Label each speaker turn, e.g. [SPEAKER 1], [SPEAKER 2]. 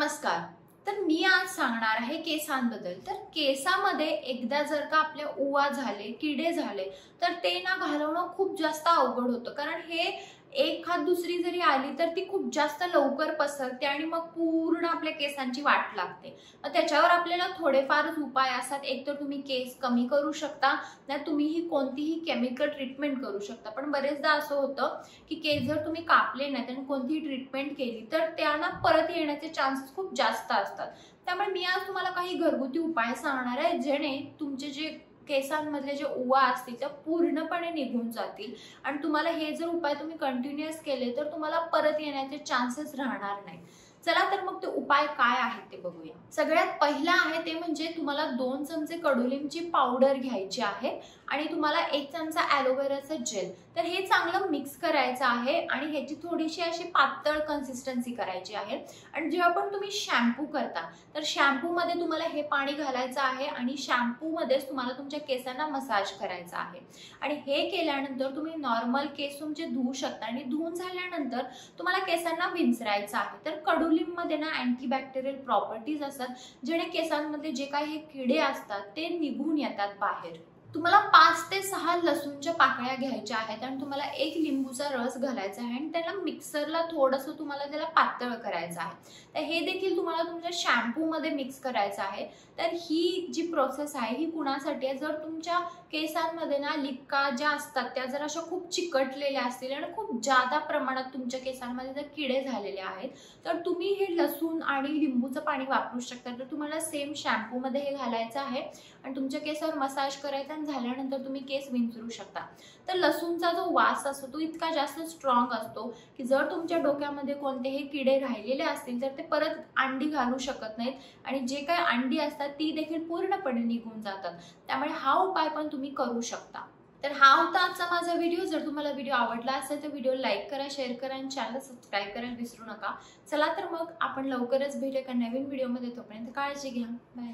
[SPEAKER 1] नमस्कार। तर मी आज सांगणार आहे केसांबद्दल। तर केसामध्ये एकदा जर का आपले उवा झाले, किडे झाले तर ते ना घालवणं खूप जास्त अवघड होतं, कारण हे एखाद दुसरी जरी आली तर ती खूप जास्त लवकर पसरते आणि मग पूर्ण आपल्या केसांची वाट लागते। मग त्याच्यावर आपल्याला थोडेफार उपाय असतात। एक तर तुम्ही केस कमी करू शकता, नाही तुम्ही ही कोणतीही केमिकल ट्रीटमेंट करू शकता। पण बरेचदा असं होतं की केस जर तुम्ही कापले नाहीत आणि कोणतीही ट्रीटमेंट केली तर त्यांना परत येण्याचे चान्सेस खूप जास्त असतात। त्यामुळे मी आज तुम्हाला काही घरगुती उपाय सांगणार आहे, जेणे तुमचे जे केसांमधले जे उवा असतील ते पूर्णपणे निघून जातील आणि तुम्हाला हे जर उपाय तुम्ही कंटिन्यूअस केले तर तुम्हाला परत येण्याचे चान्सेस राहणार नाही। चला तर मग ते उपाय काय आहेत ते बघूया। सगळ्यात पहिला आहे ते म्हणजे तुम्हाला 2 चमचे कडुलिंबाची पावडर घ्यायची आहे आणि तुम्हाला 1 चमचा ॲलोवेराचा जेल। तर हे चांगलं मिक्स करायचं आहे आणि ह्याची थोडीशी अशी पातळ कन्सिस्टन्सी करायची आहे। आणि जेव्हा पण तुम्ही शॅम्पू करता तर शॅम्पू मध्ये तुम्हाला हे पाणी घालायचं आहे आणि शॅम्पू मध्येच तुम्हाला तुमच्या केसांना मसाज करायचा आहे। आणि हे केल्यानंतर तुम्ही नॉर्मल केस तुमचे धुवू शकता आणि धुवून झाल्यानंतर तुम्हाला केसांना विंचरायचं आहे। तर कडुलिंब मध्ये ना अँटीबॅक्टेरियल प्रॉपर्टीज असतात, जेणे केसांमध्ये जे काही हे किडे असतात ते निघून येतात बाहेर। तुम्हाला 5 ते 6 लसूणच्या पाकळ्या घ्यायच्या आहेत आणि तुम्हाला 1 लिंबूचा रस घालायचा आहे आणि त्याला मिक्सरला थोडंसं तुम्हाला त्याला पातळ करायचं आहे। तर हे देखील तुम्हाला तुमच्या शॅम्पू मध्ये मिक्स करायचं आहे। तर ही जी प्रोसेस आहे ही कुणासाठी आहे, जर तुमच्या केसांमध्ये ना लिक्का ज्या असतात त्या जर अशा खूप चिकटलेल्या असतील आणि खूप जादा प्रमाणात तुमच्या केसांमध्ये जर किडे झालेले आहेत तर तुम्ही हे लसूण आणि लिंबूचं पाणी वापरू शकता। तर तुम्हाला सेम शॅम्पू मध्ये हे घालायचं आहे आणि तुमच्या केसावर मसाज करायचा आणि झाल्यानंतर तुम्ही केस विंचरू शकता। तर लसूणचा जो वास असतो तो इतका जास्त स्ट्रॉंग असतो की जर तुमच्या डोक्यामध्ये कोणतेही किडे राहिलेले असतील तर ते परत अंडी घालू शकत नाहीत आणि जे काही अंडी असतात ती देखील पूर्णपणे निघून जातात। त्यामुळे हा उपाय पण तुम्ही करू शकता। तर हा होता आजचा माझा व्हिडिओ। जर तुम्हाला व्हिडिओ आवडला असेल तर व्हिडिओ लाईक करा, शेअर करा आणि चॅनल सबस्क्राईब करायला विसरू नका। चला तर मग आपण लवकरच भेटू एका नवीन व्हिडिओमध्ये। तोपर्यंत काळजी घ्या। बाय।